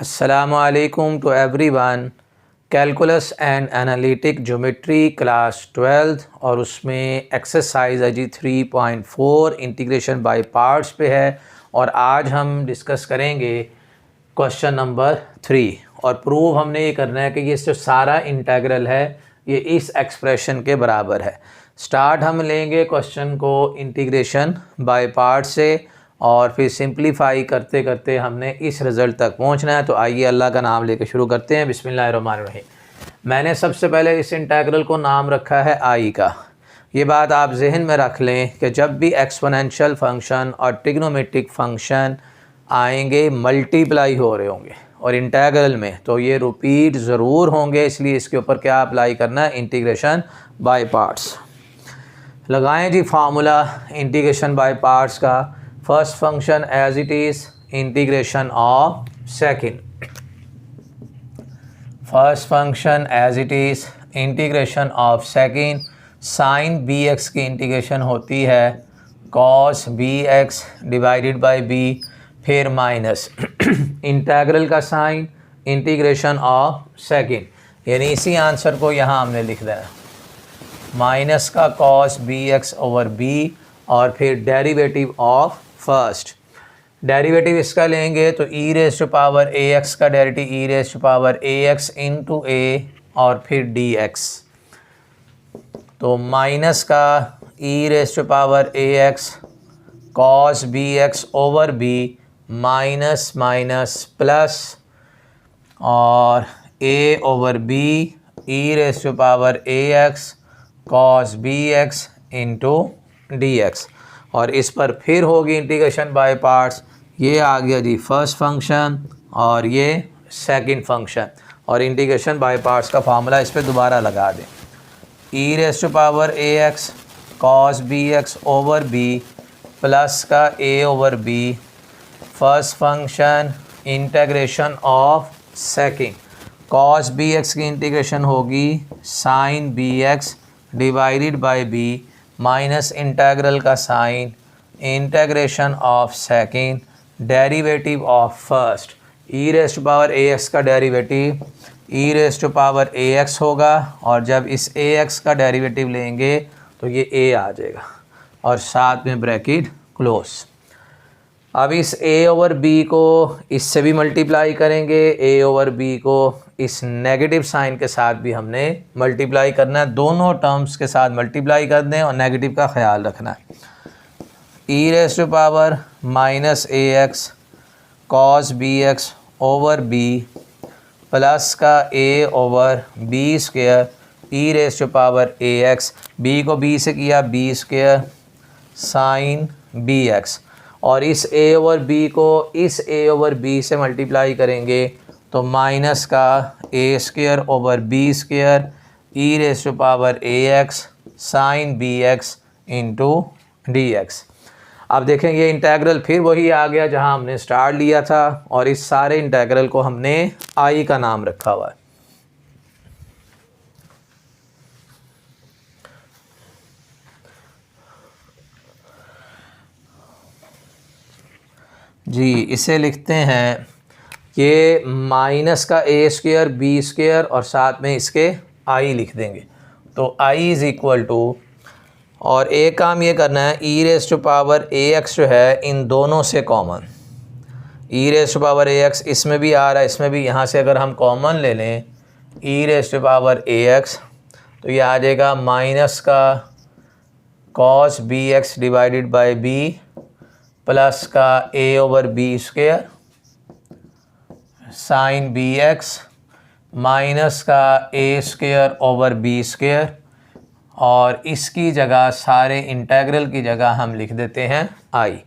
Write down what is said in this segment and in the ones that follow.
अस्सलामुअलैकुम to everyone. Calculus and analytic geometry class 12th और उसमें एक्सरसाइज है जी 3.4 इंटीग्रेशन बाय पार्ट्स पे है। और आज हम डिस्कस करेंगे क्वेश्चन नंबर 3 और प्रूव हमने ये करना है कि ये जो सारा इंटीग्रल है ये इस एक्सप्रेशन के बराबर है। स्टार्ट हम लेंगे क्वेश्चन को इंटीग्रेशन बाय पार्ट से और फिर सिंप्लीफाई करते करते हमने इस रिज़ल्ट तक पहुंचना है। तो आइए अल्लाह का नाम लेकर शुरू करते हैं। बिस्मिल्लाहिर्रहमानिर्रहीम। मैंने सबसे पहले इस इंटीग्रल को नाम रखा है आई का। ये बात आप जहन में रख लें कि जब भी एक्सपोनेंशियल फंक्शन और ट्रिग्नोमेट्रिक फंक्शन आएंगे मल्टीप्लाई हो रहे होंगे और इंटीग्रल में, तो ये रिपीट ज़रूर होंगे। इसलिए इसके ऊपर क्या अप्लाई करना है, इंटीग्रेशन बाय पार्ट्स लगाएं जी। फार्मूला इंटीग्रेशन बाय पार्ट्स का, first function as it is integration of second, first function as it is integration of second. Sine B x की इंटीग्रेशन होती है cos B x divided by b, फिर minus integral का sine integration of second, यानी इसी answer को यहाँ हमने लिख देना, माइनस का cos B X over B और फिर डेरिवेटिव ऑफ फर्स्ट। डेरिवेटिव इसका लेंगे तो ई raise to power A X का derivative E raise to power A X into A और फिर डी एक्स। तो माइनस का E raise to power A X cos B X over B minus minus plus और A over B E raise to power A X cos B X into D x. और इस पर फिर होगी integration by parts. ये आ गया जी first function और ये सेकंड फंक्शन, और इंटीग्रेशन बाय पार्ट्स का फार्मूला इस पर दोबारा लगा दें। E raise to power A X cos B X over B plus का A over B, first function integration of second, cos B x की इंटीग्रेशन होगी sine B x divided by B minus integral का sine integration of second derivative of first. E raise to power A X का derivative E raise to power A x होगा और जब इस ए X का derivative लेंगे तो ये ए आ जाएगा और साथ में ब्रैकेट क्लोज। अब इस ए ओवर बी को इससे भी मल्टीप्लाई करेंगे, ए ओवर बी को इस नेगेटिव साइन के साथ भी हमने मल्टीप्लाई करना है, दोनों टर्म्स के साथ मल्टीप्लाई कर दें और नेगेटिव का ख्याल रखना है। ई raise to power minus A X cos B X over B plus का A over B square E raise to power A x, B को बी से किया B square sine B x, और इस ए ओवर बी को इस A over B से multiply करेंगे तो माइनस का A square over B square E raise to power A X sine B X into D x. अब देखें ये इंटीग्रल फिर वही आ गया जहां हमने स्टार्ट लिया था और इस सारे इंटीग्रल को हमने आई का नाम रखा हुआ है। जी इसे लिखते हैं, ये माइनस का ए स्क्वायर बी स्क्वायर और साथ में इसके आई लिख देंगे। तो आई इज़ इक्वल टू, और एक काम ये करना है, ई raise to power A x जो है इन दोनों से common, e raise to power A x इसमें भी आ रहा है इसमें भी, यहाँ से अगर हम कॉमन ले लें E raise to power A X तो ये आ जाएगा माइनस का cos B x divided by B plus का A over B square sine B x minus का A square over B square, और इसकी जगह सारे इंटीग्रल की जगह हम लिख देते हैं आई।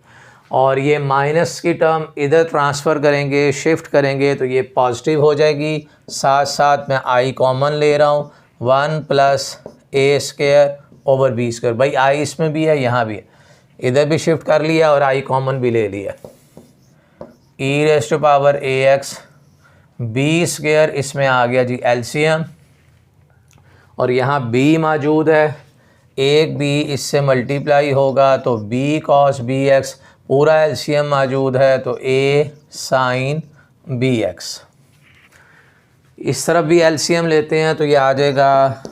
और ये माइनस की टर्म इधर ट्रांसफ़र करेंगे, शिफ्ट करेंगे तो ये पॉजिटिव हो जाएगी। साथ साथ मैं आई कॉमन ले रहा हूँ, 1 प्लस ए स्क्वायर ओवर बी स्क्वायर। भाई आई इसमें भी है यहाँ भी है, इधर भी शिफ्ट कर लिया और आई कॉमन भी ले लिया। E raise to power A x b square इसमें आ गया जी एलसीएम, और यहाँ b मौजूद है, एक b इससे मल्टीप्लाई होगा तो b कॉस बी एक्स, पूरा एलसीएम मौजूद है तो a साइन बी एक्स। इस तरफ भी एलसीएम लेते हैं तो ये आ जाएगा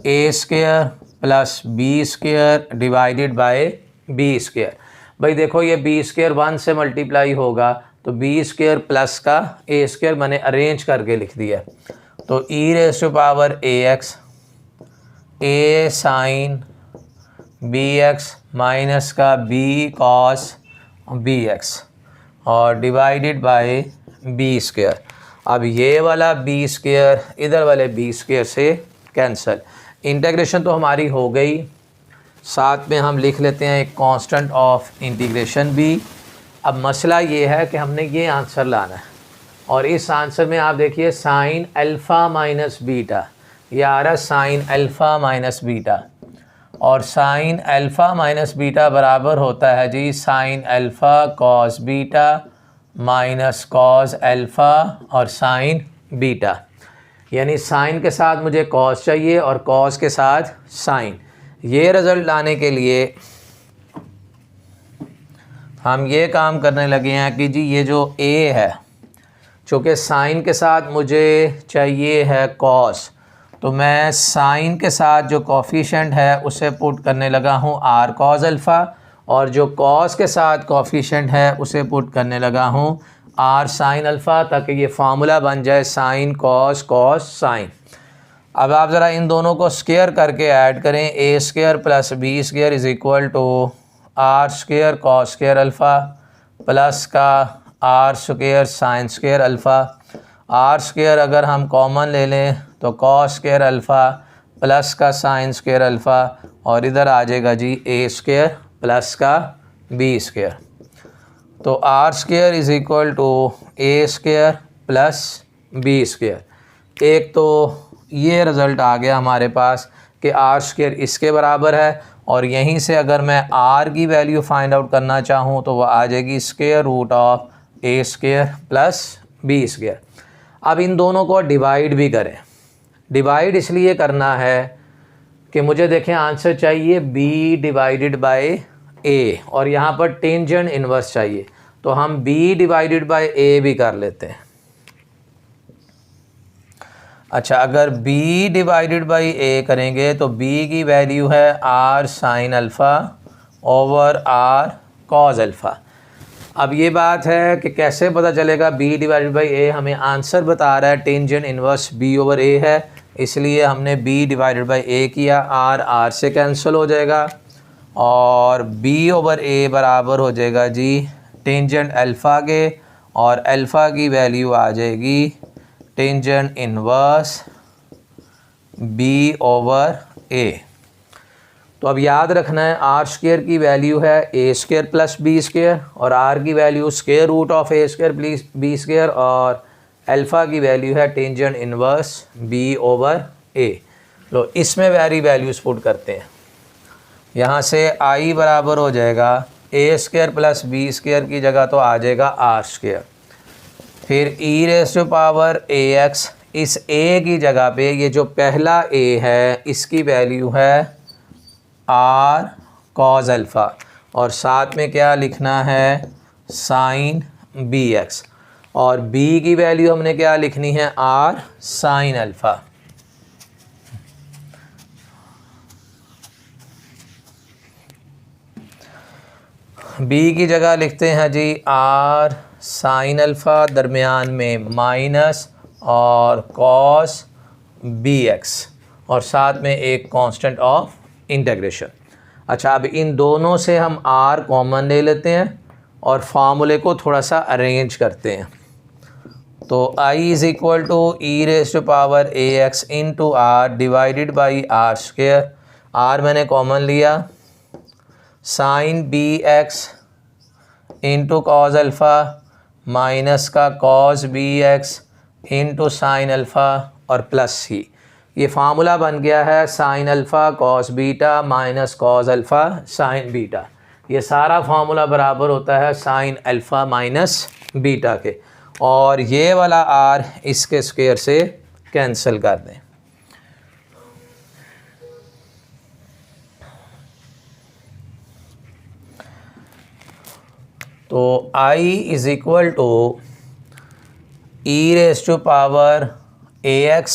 ए square plus B square divided by B square. भाई देखो ये बी स्क्वायर 1 से मल्टीप्लाई होगा तो बी स्क्वायर प्लस का ए स्क्वायर मैंने अरेंज करके लिख दिया। तो ई raise to power A x a sine B x minus का बी कॉस बी एक्स और डिवाइडेड बाय बी स्क्वायर। अब ये वाला बी स्क्वायर इधर वाले बी स्क्वायर से कैंसिल। इंटीग्रेशन तो हमारी हो गई, साथ में हम लिख लेते हैं एक कांस्टेंट ऑफ इंटीग्रेशन बी। अब मसला ये है कि हमने ये आंसर लाना है और इस आंसर में आप देखिए साइन अल्फ़ा माइनस बीटा, ये आ रहा है साइन अल्फ़ा माइनस बीटा और साइन अल्फ़ा माइनस बीटा बराबर होता है जी sine alpha cos beta minus cos alpha और साइन बीटा। यानी साइन के साथ मुझे कॉस चाहिए और कॉस के साथ साइन। ये रिज़ल्ट लाने के लिए हम ये काम करने लगे हैं कि जी ये जो ए है, चूँकि साइन के साथ मुझे चाहिए है कॉस, तो मैं साइन के साथ जो कोफिशिएंट है उसे पुट करने लगा हूँ आर कॉस अल्फ़ा और जो कॉस के साथ कोफिशिएंट है उसे पुट करने लगा हूँ आर साइन अल्फ़ा, ताकि ये फार्मूला बन जाए साइन कॉस कॉस साइन। अब आप ज़रा इन दोनों को स्क्वायर करके ऐड करें, A square plus B square is equal to R square cos square alpha plus का R square sine square alpha. R square अगर हम कॉमन ले लें तो कॉस स्क्वायर अल्फ़ा प्लस का साइन स्क्वायर अल्फ़ा और इधर आ जाएगा जी ए स्क्वायर प्लस का बी स्क्वायर। तो R square is equal to A square plus B square. एक तो ये रिज़ल्ट आ गया हमारे पास कि आर स्क्वायर इसके बराबर है और यहीं से अगर मैं आर की वैल्यू फाइंड आउट करना चाहूँ तो वह आ जाएगी square root of a square plus B square. अब इन दोनों को डिवाइड भी करें। डिवाइड इसलिए करना है कि मुझे देखें आंसर चाहिए b डिवाइडेड बाय a और यहाँ पर टेंजेंट इन्वर्स चाहिए, तो हम b डिवाइडेड बाय a भी कर लेते हैं। अच्छा, अगर b डिवाइडेड बाय a करेंगे तो b की वैल्यू है r sine alpha over r cos alpha. अब ये बात है कि कैसे पता चलेगा b डिवाइडेड बाई a, हमें आंसर बता रहा है tangent inverse b over a है, इसलिए हमने b डिवाइडेड बाई a किया, r से कैंसिल हो जाएगा और b ओवर a बराबर हो जाएगा जी टेंजेंट अल्फ़ा के और अल्फ़ा की वैल्यू आ जाएगी tangent inverse b over a। तो अब याद रखना है आर स्क्वायर की वैल्यू है a square plus B square और आर की value square root of a square plus B square और अल्फ़ा की वैल्यू है tangent inverse b over a. लो इसमें वेरी वैल्यूज़ पुट करते हैं। यहाँ से आई बराबर हो जाएगा ए स्क्वायर प्लस बी स्क्वायर की जगह तो आ जाएगा आर स्क्वायर, फिर e raise to power A x, इस ए की जगह पे ये जो पहला ए है इसकी वैल्यू है आर कॉस अल्फ़ा और साथ में क्या लिखना है साइन बी एक्स और बी की वैल्यू हमने क्या लिखनी है आर साइन अल्फ़ा। बी की जगह लिखते हैं जी आर साइन अल्फ़ा, दरमियान में माइनस और कॉस बी एक्स और साथ में एक कांस्टेंट ऑफ इंटीग्रेशन। अच्छा, अब इन दोनों से हम r कॉमन ले लेते हैं और फार्मूले को थोड़ा सा अरेंज करते हैं। तो i is equal to E raise to power A X into R divided by R square, r मैंने कॉमन लिया, sine B X into cos alpha minus का cos B X into sine alpha और plus ही ये formula बन गया है sine alpha cos beta minus cos alpha sine beta. ये सारा फार्मूला बराबर होता है साइन अल्फ़ा माइनस बीटा के और ये वाला आर इसके स्क्वायर से कैंसिल कर दें। तो I is equal to E raise to power ax,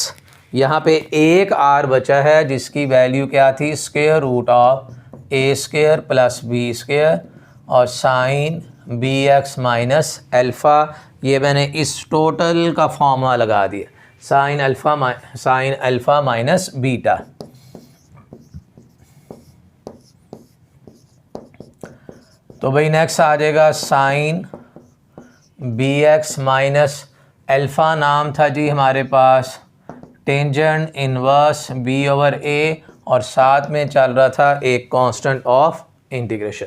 यहाँ पे एक r बचा है जिसकी वैल्यू क्या थी, square root of a square प्लस b स्क्वायर और साइन bx माइनस अल्फ़ा। ये मैंने इस टोटल का फॉर्मूला लगा दिया, साइन अल्फ़ा माइनस बीटा। तो भाई नेक्स्ट आ जाएगा साइन bx माइनस अल्फ़ा नाम था जी हमारे पास tangent inverse b over a और साथ में चल रहा था एक कांस्टेंट ऑफ इंटीग्रेशन।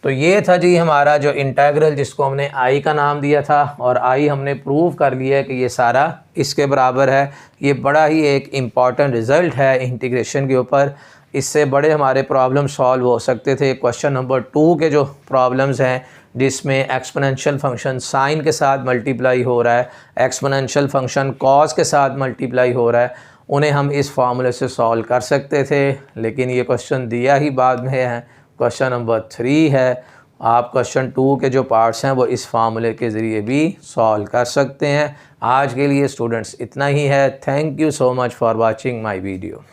तो ये था जी हमारा जो इंटीग्रल जिसको हमने i का नाम दिया था और i हमने प्रूव कर लिया कि ये सारा इसके बराबर है। ये बड़ा ही एक इम्पॉर्टेंट रिज़ल्ट है इंटीग्रेशन के ऊपर। इससे बड़े हमारे प्रॉब्लम सॉल्व हो सकते थे। क्वेश्चन नंबर 2 के जो प्रॉब्लम्स हैं जिसमें एक्सपोनेंशियल फंक्शन साइन के साथ मल्टीप्लाई हो रहा है, एक्सपोनेंशियल फंक्शन कॉस के साथ मल्टीप्लाई हो रहा है, उन्हें हम इस फार्मूले से सॉल्व कर सकते थे, लेकिन ये क्वेश्चन दिया ही बाद में है। क्वेश्चन नंबर 3 है, आप क्वेश्चन 2 के जो पार्ट्स हैं वो इस फार्मूले के ज़रिए भी सॉल्व कर सकते हैं। आज के लिए स्टूडेंट्स इतना ही है। Thank you so much for watching my video.